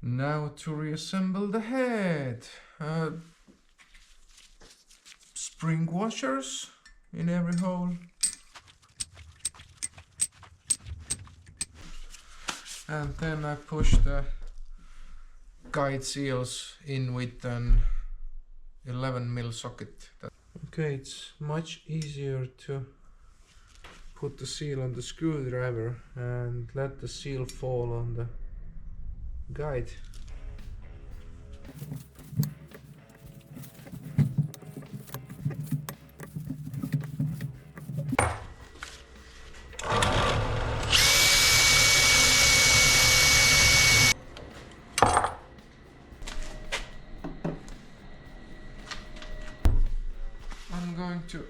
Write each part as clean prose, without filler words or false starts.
Now to reassemble the head. Spring washers in every hole. And then I push the guide seals in with an 11mm socket. Okay, it's much easier to put the seal on the screwdriver and let the seal fall on the guide. I'm going to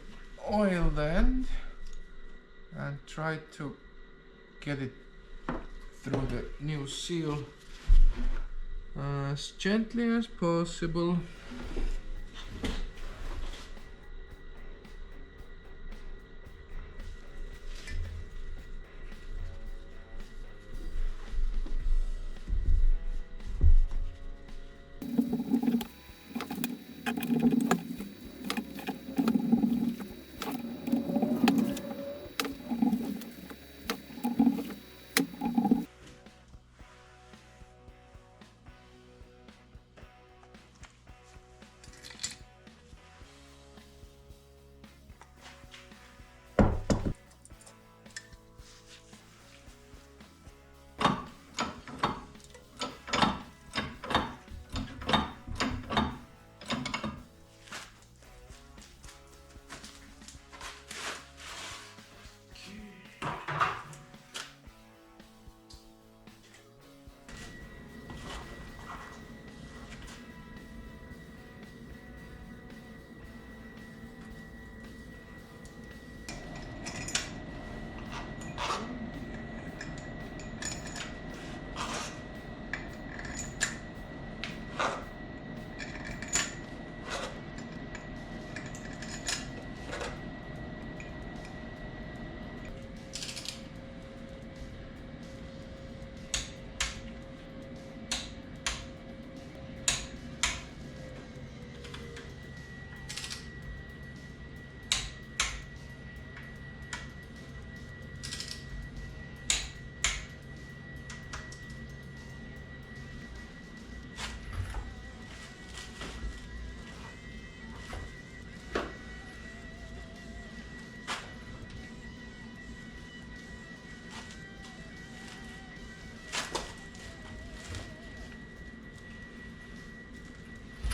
oil the end and try to get it through the new seal as gently as possible.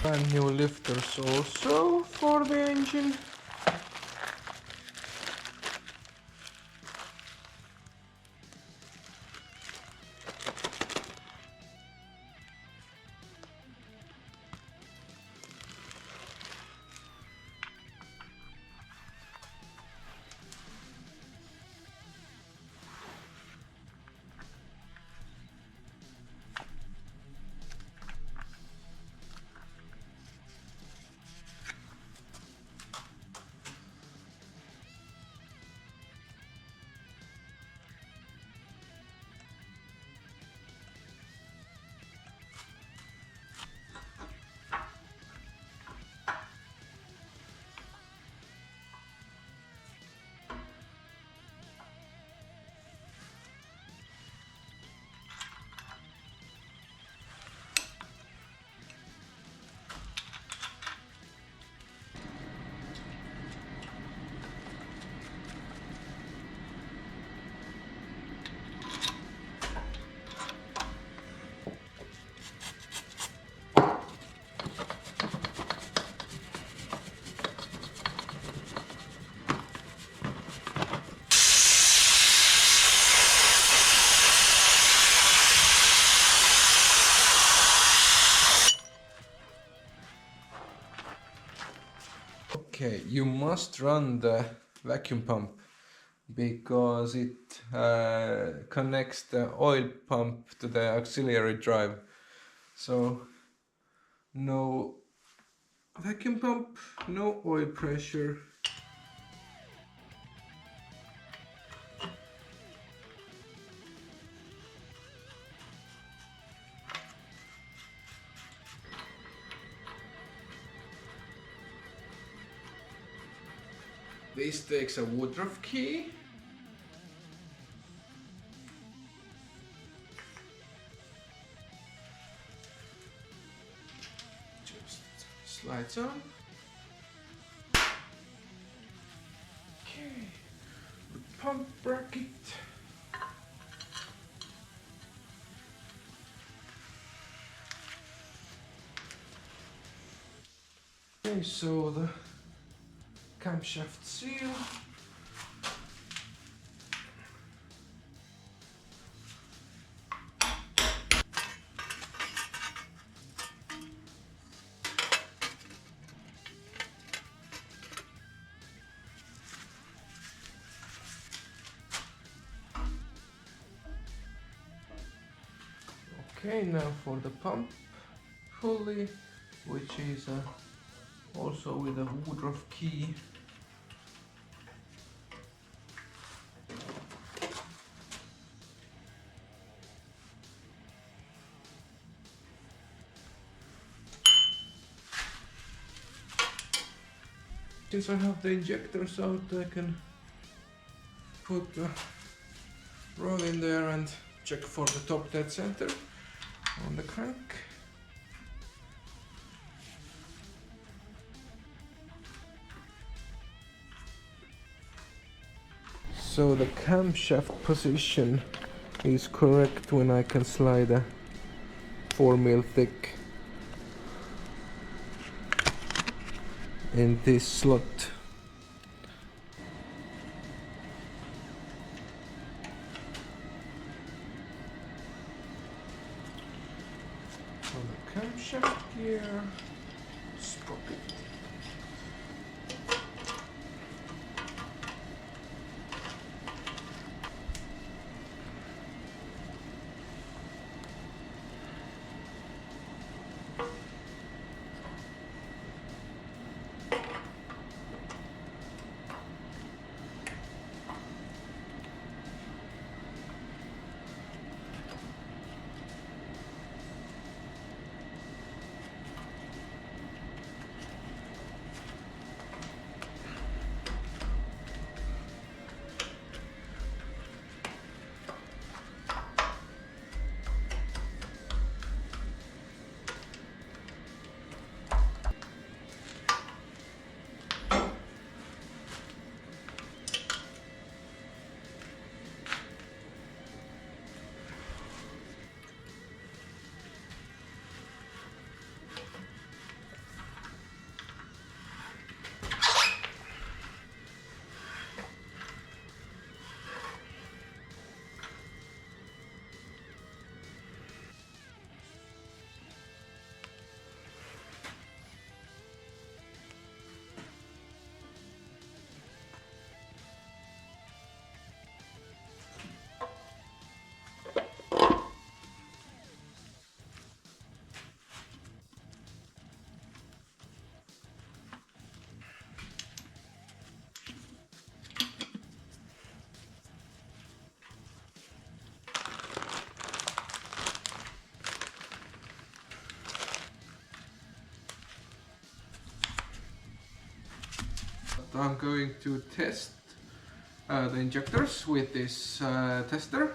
And new lifters also for the engine. Okay, you must run the vacuum pump because it connects the oil pump to the auxiliary drive. So no vacuum pump, no oil pressure. This takes a Woodruff key. Just slides on. Okay, the pump bracket. Okay, so the camshaft seal. Okay, now for the pump pulley, which is also with a Woodruff key. Since I have the injectors out, I can put the rod in there and check for the top dead center on the crank. So the camshaft position is correct when I can slide a 4mm thick in this slot. On the camshaft gear, sprocket. I'm going to test the injectors with this tester.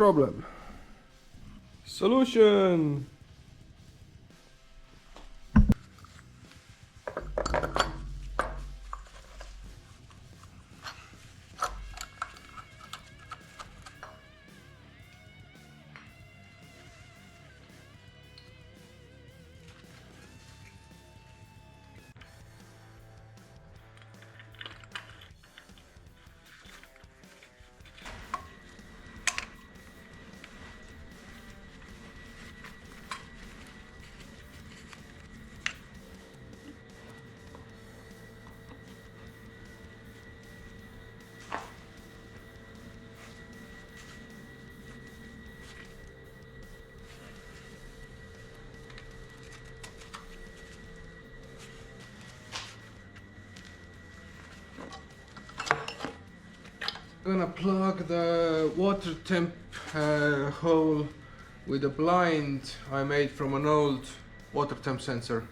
problem. Solution! Gonna plug the water temp hole with a blind I made from an old water temp sensor.